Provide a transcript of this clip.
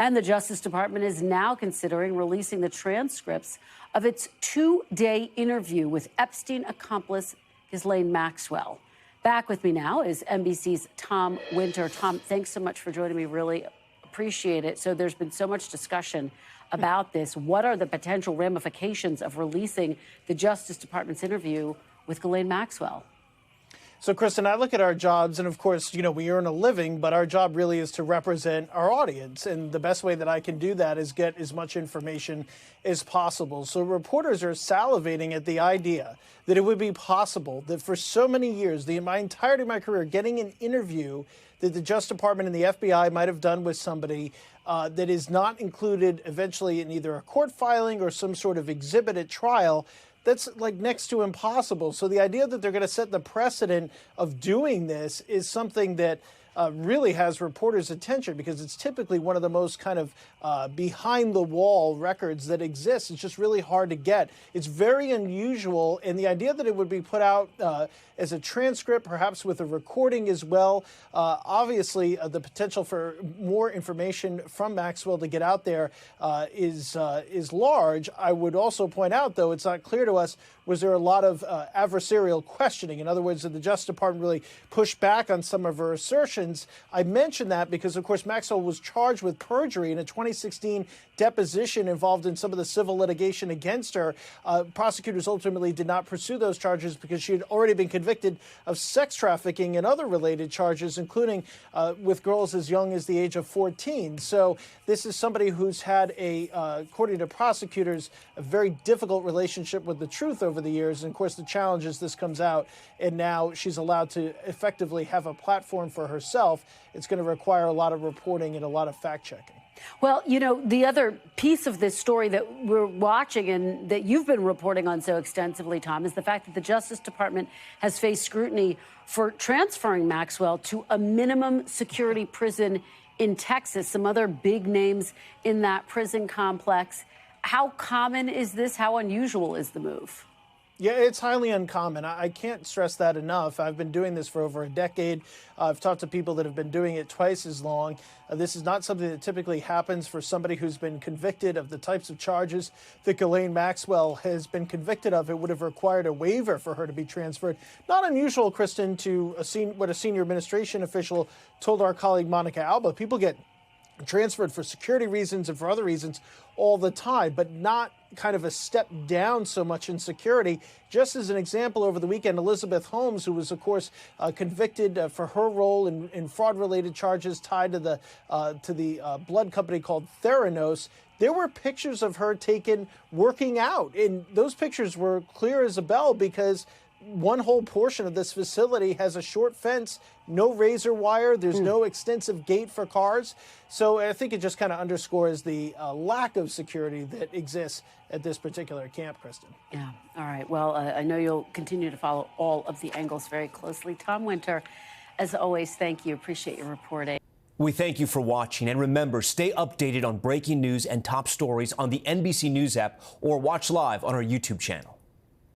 And the Justice Department is now considering releasing the transcripts of its 2-day interview with Epstein accomplice Ghislaine Maxwell. Back with me now is NBC's Tom Winter. Tom, thanks so much for joining me. Really appreciate it. So there's been so much discussion about this. What are the potential ramifications of releasing the Justice Department's interview with Ghislaine Maxwell? So, Kristen, I look at our jobs, and of course, we earn a living, but our job really is to represent our audience. And the best way that I can do that is get as much information as possible. So reporters are salivating at the idea that it would be possible that for so many years, my entirety of my career, getting an interview that the Justice Department and the FBI might have done with somebody that is not included eventually in either a court filing or some sort of exhibit at trial. That's like next to impossible. So the idea that they're going to set the precedent of doing this is something that really has reporters' attention, because it's typically one of the most kind of behind-the-wall records that exists. It's just really hard to get. It's very unusual, and the idea that it would be put out as a transcript, perhaps with a recording as well, obviously the potential for more information from Maxwell to get out there is large. I would also point out, though, it's not clear to us, was there a lot of adversarial questioning? In other words, did the Justice Department really push back on some of her assertions? I mention that because, of course, Maxwell was charged with perjury in a 2016 deposition involved in some of the civil litigation against her. Prosecutors ultimately did not pursue those charges because she had already been convicted of sex trafficking and other related charges, including with girls as young as the age of 14. So this is somebody who's had according to prosecutors, a very difficult relationship with the truth over the years. And of course, the challenge is this comes out and now she's allowed to effectively have a platform for herself. It's going to require a lot of reporting and a lot of fact checking. Well, the other piece of this story that we're watching and that you've been reporting on so extensively, Tom, is the fact that the Justice Department has faced scrutiny for transferring Maxwell to a minimum security prison in Texas. Some other big names in that prison complex. How common is this? How unusual is the move? Yeah, it's highly uncommon. I can't stress that enough. I've been doing this for over a decade. I've talked to people that have been doing it twice as long. This is not something that typically happens for somebody who's been convicted of the types of charges that Ghislaine Maxwell has been convicted of. It would have required a waiver for her to be transferred. Not unusual, Kristen, to what a senior administration official told our colleague Monica Alba. People get transferred for security reasons and for other reasons all the time, but not kind of a step down so much in security. Just as an example, over the weekend, Elizabeth Holmes, who was, of course, convicted for her role in fraud-related charges tied to the blood company called Theranos, there were pictures of her taken working out. And those pictures were clear as a bell because one whole portion of this facility has a short fence, no razor wire, there's no extensive gate for cars. So I think it just kind of underscores the lack of security that exists at this particular camp, Kristen. Yeah. All right. Well, I know you'll continue to follow all of the angles very closely. Tom Winter, as always, thank you. Appreciate your reporting. We thank you for watching. And remember, stay updated on breaking news and top stories on the NBC News app or watch live on our YouTube channel.